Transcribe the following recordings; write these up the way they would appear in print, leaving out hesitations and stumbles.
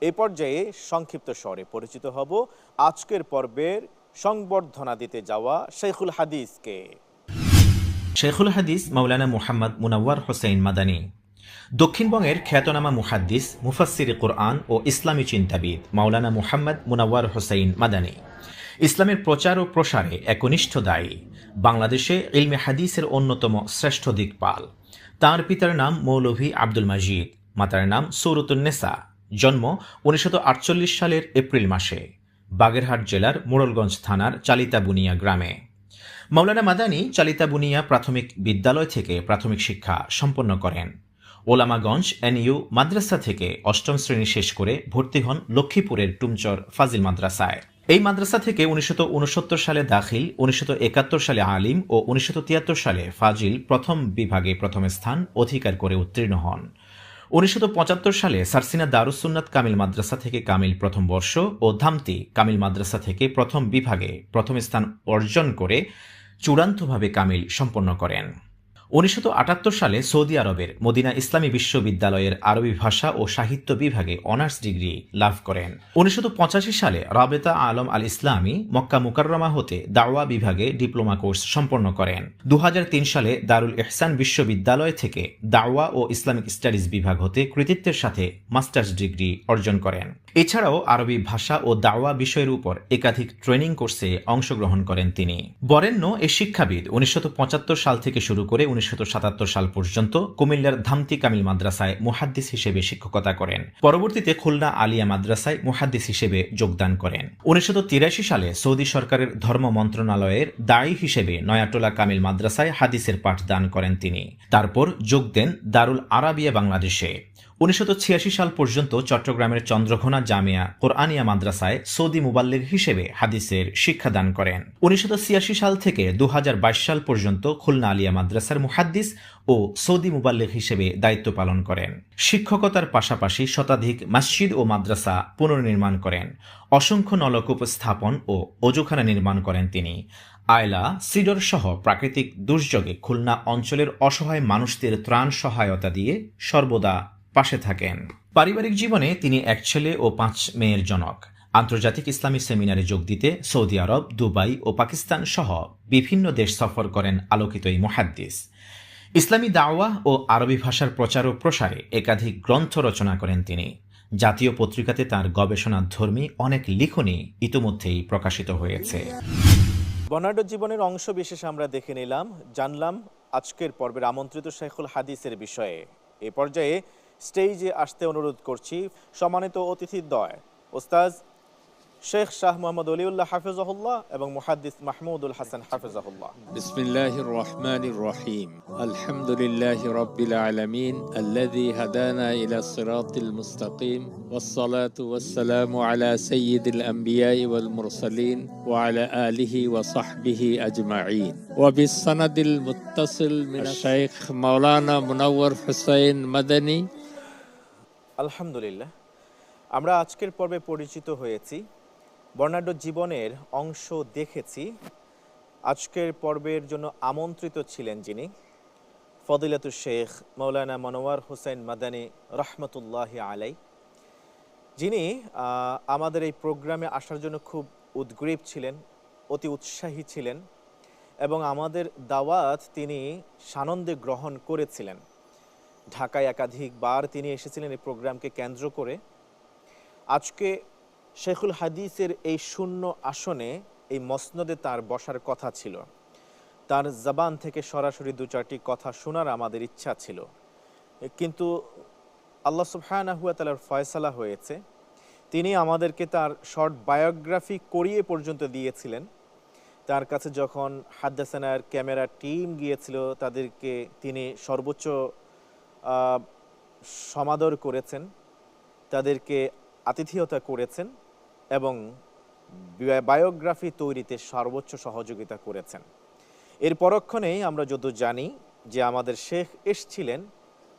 এই পর্যায়ে সংক্ষিপ্ত স্বরে পরিচিত হব আজকের পর্বের সংবর্ধনা দিতে যাওয়া শেখুল হাদিসকে। শেখুল হাদিস মাওলানা মুহাম্মদ মুনাওয়ার হোসেন মাদানী। দক্ষিণবঙ্গের খ্যাতনামা মুহাদ্দিস, মুফাসসিরে কুরআন ও ইসলামী চিন্তাবিদ মাওলানা মুহাম্মদ মুনাওয়ার হোসেন মাদানী ইসলামের প্রচার ও প্রসারে একনিষ্ঠ দায়ী, বাংলাদেশে ইলমে হাদিসের অন্যতম শ্রেষ্ঠ দিকপাল। তাঁর পিতার নাম মৌলভী আব্দুল মাজিদ, মাতার নাম সূরতুন্নেসা। জন্ম 1948 সালের এপ্রিল মাসে বাগেরহাট জেলার মোড়লগঞ্জ থানার চালিতা বুনিয়া গ্রামে। মাওলানা মাদানী চালিতা বুনিয়া প্রাথমিক বিদ্যালয় থেকে প্রাথমিক শিক্ষা সম্পন্ন করেন। ওলামাগঞ্জ এনইউ মাদ্রাসা থেকে অষ্টম শ্রেণী শেষ করে ভর্তি হন লক্ষ্মীপুরের টুমচর ফাজিল মাদ্রাসায়। এই মাদ্রাসা থেকে 1969 সালে দাখিল, 1971 সালে আলিম ও 1973 সালে ফাজিল প্রথম বিভাগে প্রথম স্থান অধিকার করে উত্তীর্ণ হন। 1975 সালে সারসিনা দারুস সুন্নাত কামিল মাদ্রাসা থেকে কামিল প্রথম বর্ষ ও ধামতি কামিল মাদ্রাসা থেকে প্রথম বিভাগে প্রথম স্থান অর্জন করে চূড়ান্তভাবে কামিল সম্পন্ন করেন। 1978 সালে সৌদি আরবের মদিনা ইসলামী বিশ্ববিদ্যালয়ের আরবি ভাষা ও সাহিত্য বিভাগে অনার্স ডিগ্রি লাভ করেন। 1985 সালে রাবেতা আলম আল ইসলামী মক্কা মুকাররমা হতে দাওয়া বিভাগে ডিপ্লোমা কোর্স সম্পন্ন করেন। 2003 সালে দারুল ইহসান বিশ্ববিদ্যালয় থেকে দাওয়া ও ইসলামিক স্টাডিজ বিভাগ হতে কৃতিত্বের সাথে মাস্টার্স ডিগ্রি অর্জন করেন। এছাড়াও আরবি ভাষা ও দাওয়া বিষয়ের উপর একাধিক ট্রেনিং কোর্সে অংশগ্রহণ করেন তিনি। বরেণ্য এই শিক্ষাবিদ 1975 সাল থেকে শুরু করে 1977 সাল পর্যন্ত কুমিল্লার ধামতি কামিল মাদ্রাসায় মুহাদ্দিস হিসেবে শিক্ষকতা করেন। পরবর্তীতে খুলনা আলিয়া মাদ্রাসায় মুহাদ্দিস হিসেবে যোগদান করেন। 1983 সালে সৌদি সরকারের ধর্ম মন্ত্রণালয়ের দায়ী হিসেবে নয়াটোলা কামিল মাদ্রাসায় হাদিসের পাঠদান করেন তিনি। তারপর যোগ দেন দারুল আরাবিয়া বাংলাদেশে। 1986 সাল পর্যন্ত চট্টগ্রামের চন্দ্রঘোনা জামিয়া কোরআনিয়া মাদ্রাসায় সৌদি মুবাল্লিগ হিসেবে হাদিসের শিক্ষাদান করেন। 1986 সাল থেকে 2022 সাল পর্যন্ত খুলনা আলিয়া মাদ্রাসার মুহাদ্দিস ও সৌদি মুবাল্লিগ হিসেবে দায়িত্ব পালন করেন। শিক্ষকতার পাশাপাশি শতাধিক মসজিদ ও মাদ্রাসা পুনর্নির্মাণ করেন। অসংখ্য নলকূপ স্থাপন ও অজুখানা নির্মাণ করেন তিনি। আয়লা, সিডর সহ প্রাকৃতিক দুর্যোগে খুলনা অঞ্চলের অসহায় মানুষদের ত্রাণ সহায়তা দিয়ে সর্বদা পাশে থাকেন। পারিবারিক জীবনে তিনি এক ছেলে ও 5 মেয়ের জনক। আন্তর্জাতিক ইসলামী সেমিনারে যোগ দিতে সৌদি আরব, দুবাই ও পাকিস্তান সহ বিভিন্ন দেশ সফর করেন আলোকিত এই মুহাদ্দিস। ইসলামী দাওয়া ও আরবি ভাষার প্রচার ও প্রসারে একাধিক গ্রন্থ রচনা করেন তিনি। জাতীয় পত্রিকাতে তাঁর গবেষণাধর্মী অনেক লিখনী ইতোমধ্যেই প্রকাশিত হয়েছে। বর্ণাঢ্য জীবনের অংশ বিশেষ আমরা দেখে নিলাম, জানলাম আজকের পর্বের আমন্ত্রিত শেখুল হাদিসের বিষয়ে। এ পর্যায়ে স্টেজে আসতে অনুরোধ করছি সম্মানিত অতিথিদ্বয় ওস্তাদ শেখ শাহ মোহাম্মদ ওলিউল্লাহ হাফিজাহুল্লাহ এবং মুহাদ্দিস মাহমুদুল হাসান হাফিজাহুল্লাহ। বিসমিল্লাহির রহমানির রহিম। আলহামদুলিল্লাহি রাব্বিল আলামিন আল্লাযী হাদানা ইলা সিরাতিল মুস্তাকিম ওয়াসসালাতু ওয়াসসালামু আলা সাইয়্যিদিল আমবিয়াই ওয়াল মুরসালিন ওয়া আলা আলিহি ওয়া সাহবিহি আজমাইন ওয়া বিসসানাদিল মুত্তাসিল মিন শাইখ মাওলানা মুনাওয়ার হোসেন মাদানী। আলহামদুলিল্লাহ, আমরা আজকের পর্বে পরিচিত হয়েছি, বর্ণাঢ্য জীবনের অংশ দেখেছি। আজকের পর্বের জন্য আমন্ত্রিত ছিলেন যিনি, ফদিলাতুল শেখ মাওলানা মনোয়ার হোসেন মাদানী রহমতুল্লাহি আলাই, যিনি আমাদের এই প্রোগ্রামে আসার জন্য খুব উদ্গ্রীব ছিলেন, অতি উৎসাহী ছিলেন এবং আমাদের দাওয়াত তিনি সানন্দে গ্রহণ করেছিলেন। ঢাকায় একাধিকবার তিনি এসেছিলেন এই প্রোগ্রামকে কেন্দ্র করে। আজকে শেখুল হাদিসের এই শূন্য আসনে, এই মসনদে তার বসার কথা ছিল। তার জবান থেকে সরাসরি 2-4টি কথা শোনার আমাদের ইচ্ছা ছিল, কিন্তু আল্লাহ সুবহানাহু ওয়া তাআলার ফয়সালা হয়েছে, তিনি আমাদেরকে তার শর্ট বায়োগ্রাফি করিয়ে পর্যন্ত দিয়েছিলেন। তার কাছে যখন হাদ্দাসানার ক্যামেরা টিম গিয়েছিল, তাদেরকে তিনি সর্বোচ্চ সমাদর করেছেন, তাদেরকে আতিথেয়তা করেছেন এবং বায়োগ্রাফি তৈরিতে সর্বোচ্চ সহযোগিতা করেছেন। এর পরক্ষণেই আমরা যত জানি যে আমাদের শেখ এসছিলেন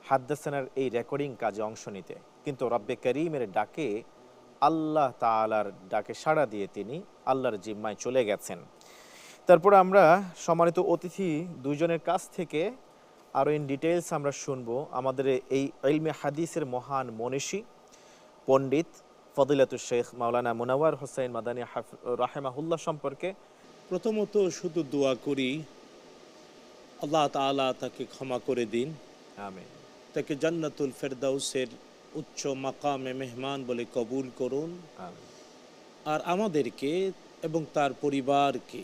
হাদ্দাসানার এই রেকর্ডিং কাজে অংশ নিতে, কিন্তু রব্বে করিমের ডাকে, আল্লাহ তাআলার ডাকে সাড়া দিয়ে তিনি আল্লাহর জিম্মায় চলে গেছেন। তারপর আমরা সম্মানিত অতিথি দুইজনের কাছ থেকে আরও ইন ডিটেইলস আমরা শুনবো আমাদের এই ইলমে হাদিসের মহান মনীষী, পণ্ডিত, ফদিলাতুল শেখ মাওলানা মুনাওয়ার হোসেন মাদানী রাহেমাহুল্লাহ সম্পর্কে? প্রথমত শুধু দোয়া করি আল্লাহ তাআলা তাকে ক্ষমা করে দিন, আমিন তাকে জান্নাতুল ফেরদাউসের উচ্চ মাকামে মেহমান বলে কবুল করুন, আমিন আর আমাদেরকে এবং তার পরিবারকে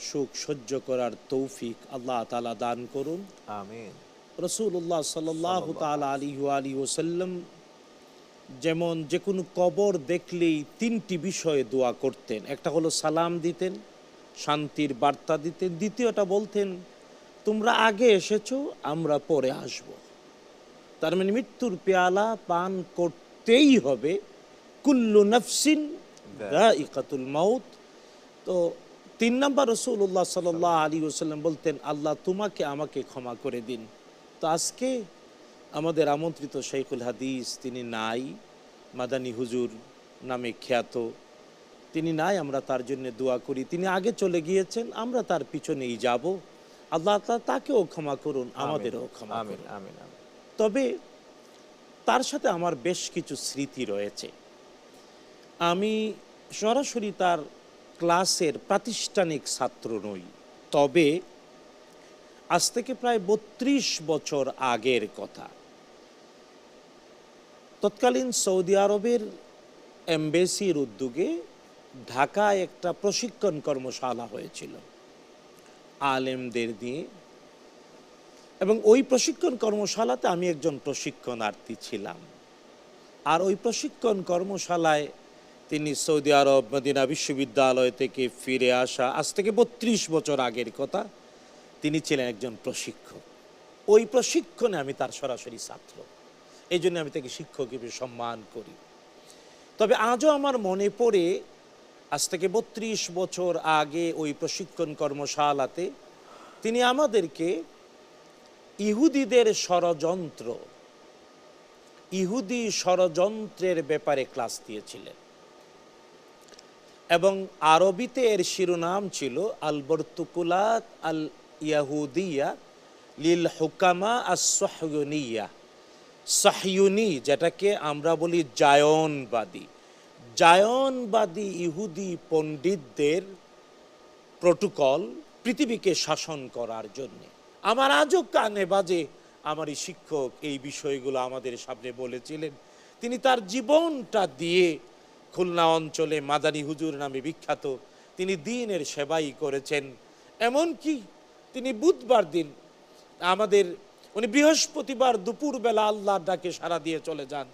সুখ সহ্য করার তৌফিক আল্লাহ তাআলা দান করুন। আমিন। রাসূলুল্লাহ সাল্লাল্লাহু তাআলা আলাইহি ওয়াসাল্লাম যেমন যে কোনো কবর দেখলেই তিনটি বিষয়ে দোয়া করতেন। একটা হলো সালাম দিতেন, শান্তির বার্তা দিতেন। দ্বিতীয়টা বলতেন, তোমরা আগে এসেছো, আমরা পরে আসব। তার মানে মৃত্যুর পেয়ালা পান করতেই হবে। কুল্লু নাফসিন যায়িকাতুল মাউত। তো 3 নম্বর রাসূলুল্লাহ সাল্লাল্লাহু আলাইহি ওয়াসাল্লাম বলতেন, আল্লাহ তোমাকে আমাকে ক্ষমা করে দিন। তো আজকে আমাদের আমন্ত্রিত শাইখুল হাদিস তিনি নাই, মাদানী হুজুর নামে খ্যাত, তিনি নাই। আমরা তার জন্য দোয়া করি। তিনি আগে চলে গিয়েছেন, আমরা তার পিছনেই যাব। আল্লাহ তাআলা তাকেও ক্ষমা করুন, আমাদেরও ক্ষমা আমিন করুন। আমিন আমিন। তবে তার সাথে আমার বেশ কিছু স্মৃতি রয়েছে। আমি সরাসরি তার ক্লাসের প্রাতিষ্ঠানিক ছাত্র নই, তবে আজ থেকে প্রায় 32 বছর আগের কথা। তৎকালীন সৌদি আরবের এমবেসির উদ্যোগে ঢাকায় একটা প্রশিক্ষণ কর্মশালা হয়েছিল আলেমদের নিয়ে, এবং ওই প্রশিক্ষণ কর্মশালাতে আমি একজন প্রশিক্ষণার্থী ছিলাম। আর ওই প্রশিক্ষণ কর্মশালায় তিনি সৌদি আরব মদিনা বিশ্ববিদ্যালয় থেকে ফিরে আসা আজ থেকে 32 বছর আগের কথা, তিনি ছিলেন একজন প্রশিক্ষক। ওই প্রশিক্ষণে আমি তার সরাসরি ছাত্র, এই জন্য আমি তাকে শিক্ষক হিসেবে সম্মান করি। তবে আজও আমার মনে পড়ে, আজ থেকে 32 বছর আগে ওই প্রশিক্ষণ কর্মশালাতে তিনি আমাদেরকে ইহুদিদের ষড়যন্ত্র, ইহুদি ষড়যন্ত্রের ব্যাপারে ক্লাস দিয়েছিলেন, এবং আরবিতে এর শিরোনাম ছিল আল বরতুকুলাত আল ইয়াহুদিয়া লিল হুকামা আস-সাহয়ুনিয়া। সাহয়ুনি যেটাকে আমরা বলি জায়নবাদী, জায়নবাদী ইহুদি পণ্ডিতদের প্রটোকল পৃথিবীকে শাসন করার জন্য। আমার আজও কানে বাজে, আমারই শিক্ষক এই বিষয়গুলো আমাদের সামনে বলেছিলেন। তিনি তার জীবনটা দিয়ে খুলনা অঞ্চলে মাদানী হুজুর নামে বিখ্যাত, তিনি দ্বীনের সেবাই করেছেন। এমনকি তিনি বুধবার দিন উনি বৃহস্পতিবার দুপুরবেলা আল্লাহর ডাকে সাড়া দিয়ে চলে যান,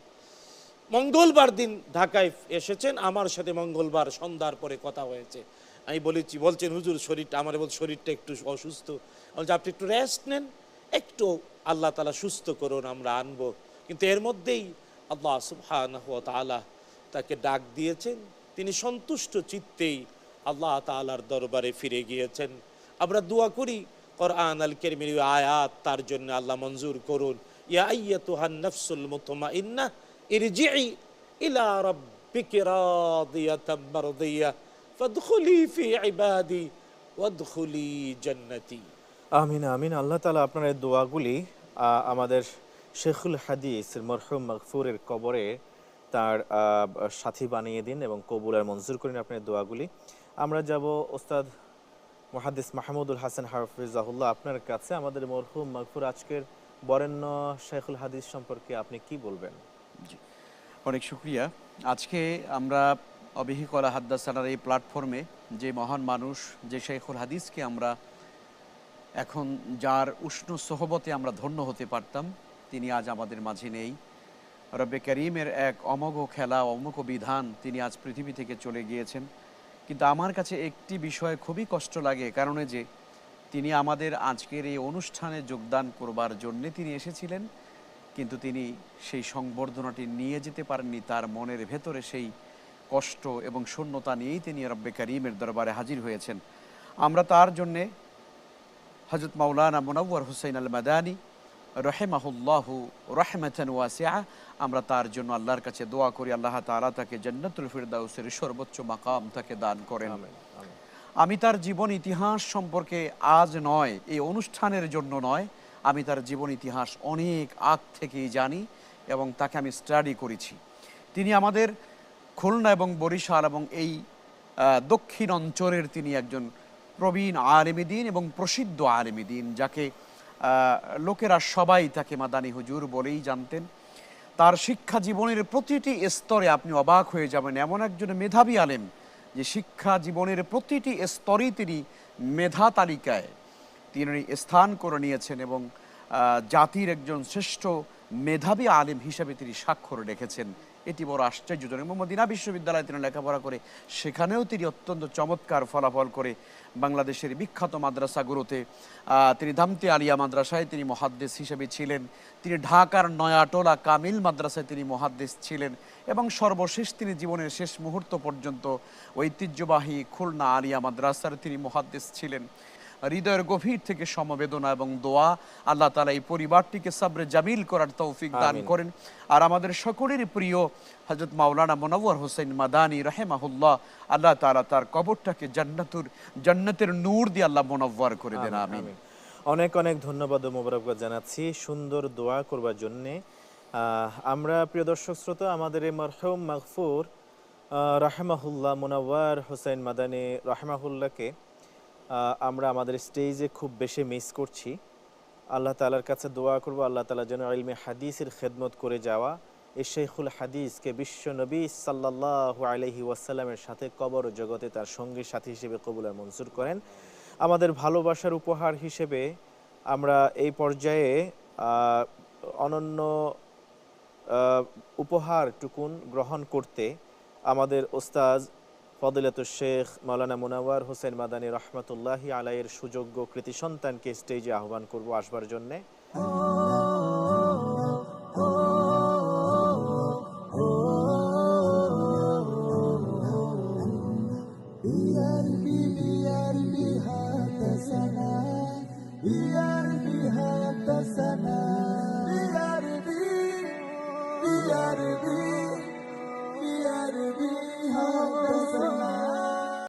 মঙ্গলবার দিন ঢাকায় এসেছেন, আমার সাথে মঙ্গলবার সন্ধ্যার পরে কথা হয়েছে। আমি বলছেন হুজুর শরীরটা, আমার শরীরটা একটু অসুস্থ, বলছে আপনি একটু রেস্ট নেন, একটু আল্লাহ তাআলা সুস্থ করুন, আমরা আনবো। কিন্তু এর মধ্যেই আল্লাহ সুবহানাহু ওয়া তাআলা তাকে ডাক দিয়েছেন, তিনি সন্তুষ্ট চিত্তেই আল্লাহ তাআলার দরবারে ফিরে গিয়েছেন। আমরা দোয়া করি কোরআন আল কারীমের আয়াত তার জন্য আল্লাহ মঞ্জুর করুন। ইয়া আইয়াতুহান নাফসুল মুতমাইন্নাহ ইরজিই ইলা রাব্বিকি রাদিয়াতাম মারদিয়া ফাদখুলি ফি ইবাদি ওয়াদখুলি জান্নাতি। আমিন আমিন। আল্লাহ তাআলা আপনার এই দোয়াগুলি আমাদের শেখুল হাদিস মরহুম মাগফুরের কবরে তার সাথী বানিয়ে দিন এবং কবুল আর মঞ্জুর করেন আপনার দোয়াগুলি। আমরা যাব ওস্তাদ মুহাদ্দিস মাহমুদুল হাসান হাফিজাহুল্লাহ আপনার কাছে। আমাদের মরহুম মাগফুর আজকের বরেণ্য শেখুল হাদিস সম্পর্কে আপনি কি বলবেন? জি, অনেক শুক্রিয়া। আজকে আমরা অবিহি কলা হাদ্দাসানার এই প্ল্যাটফর্মে যে মহান মানুষ, যে শেখুল হাদিসকে আমরা এখন যার উষ্ণ সোহবতে আমরা ধন্য হতে পারতাম, তিনি আজ আমাদের মাঝে নেই। রব্বে করিমের এক অমোঘ খেলা, অমোঘ বিধান, তিনি আজ পৃথিবী থেকে চলে গিয়েছেন। কিন্তু আমার কাছে একটি বিষয় খুবই কষ্ট লাগে, কারণে যে তিনি আমাদের আজকের এই অনুষ্ঠানে যোগদান করবার জন্যে তিনি এসেছিলেন, কিন্তু তিনি সেই সংবর্ধনাটি নিয়ে যেতে পারেননি। তার মনের ভেতরে সেই কষ্ট এবং শূন্যতা নিয়েই তিনি রব্বে করিমের দরবারে হাজির হয়েছেন। আমরা তার জন্যে হযরত মাওলানা মুনাওয়ার হোসেন আল মাদানী রহিমাহুল্লাহু রাহমাতান ওয়াসিআ, আমরা তার জন্য আল্লাহর কাছে দোয়া করি আল্লাহ তাআলা তাকে জান্নাতুল ফিরদাউসের সর্বোচ্চ মাকাম তাকে দান করেন। আমি তার জীবন ইতিহাস সম্পর্কে আজ নয়, এই অনুষ্ঠানের জন্য নয়, আমি তার জীবন ইতিহাস অনেক আগ থেকেই জানি এবং তাকে আমি স্টাডি করেছি। তিনি আমাদের খুলনা এবং বরিশাল এবং এই দক্ষিণ অঞ্চলের তিনি একজন প্রবীণ আলেমে দ্বীন এবং প্রসিদ্ধ আলেমে দ্বীন, যাকে লোকেরা সবাই তাকে মাদানী হুজুর বলেই জানতেন। তার শিক্ষা জীবনের প্রতিটি স্তরে আপনি অবাক হয়ে যাবেন, এমন একজন মেধাবী আলেম যে শিক্ষা জীবনের প্রতিটি স্তরেই তিনি মেধা তালিকায় তিনি স্থান করে নিয়েছেন এবং জাতির একজন শ্রেষ্ঠ মেধাবী আলেম হিসেবে তিনি স্বাক্ষর রেখেছেন। এটি বড় আশ্চর্যজনক। এবং মদিনা বিশ্ববিদ্যালয়ে তিনি লেখাপড়া করে সেখানেও তিনি অত্যন্ত চমৎকার ফলাফল করে বাংলাদেশের বিখ্যাত মাদ্রাসাগুলোতে তিনি দামতি আলিয়া মাদ্রাসায় তিনি মুহাদ্দিস হিসেবে ছিলেন, তিনি ঢাকার নয়াটোলা কামিল মাদ্রাসায় তিনি মুহাদ্দিস ছিলেন এবং সর্বশেষ তিনি জীবনের শেষ মুহূর্ত পর্যন্ত ঐতিহ্যবাহী খুলনা আলিয়া মাদ্রাসার তিনি মুহাদ্দিস ছিলেন। হৃদয়ের গভীর থেকে সমবেদনা এবং দোয়া, আল্লাহ তাআলা এই পরিবারটিকে সাবরে জামিল করার তৌফিক দান করেন। আর আমাদের সকলের প্রিয় হযরত মাওলানা মুনাওয়ার হোসেন মাদানী রাহিমাহুল্লাহ, আল্লাহ তাআলা তার কবরটাকে জান্নাতের নূর দিয়ে আল্লাহ মুনাওয়ার করে দেন, আমিন। অনেক অনেক ধন্যবাদ ও মোবারকবাদ জানাচ্ছি সুন্দর দোয়া করবার জন্যে। আমরা প্রিয় দর্শক শ্রোতা, আমাদের এই মরহুম মাগফুর রাহিমাহুল্লাহ মুনাওয়ার হোসেন মাদানী রাহিমাহুল্লাহকে আমরা আমাদের স্টেজে খুব বেশি মিস করছি। আল্লাহ তাআলার কাছে দোয়া করব, আল্লাহ তাআলা যেন ইলমে হাদিসের খেদমত করে যাওয়া এই শেখুল হাদিসকে বিশ্ব নবী সাল্লাল্লাহু আলাইহি ওয়াসাল্লামের সাথে কবর জগতে তার সঙ্গী সাথী হিসেবে কবুল আর মঞ্জুর করেন। আমাদের ভালোবাসার উপহার হিসেবে আমরা এই পর্যায়ে অনন্য উপহারটুকুন গ্রহণ করতে আমাদের ওস্তাজ ফদিলাতুশ শেখ মাওলানা মুনাওয়ার হোসেন মাদানী রহমতুল্লাহি আলাইহির সুযোগ্য কৃতি সন্তানকে স্টেজে আহ্বান করব আসবার জন্যে।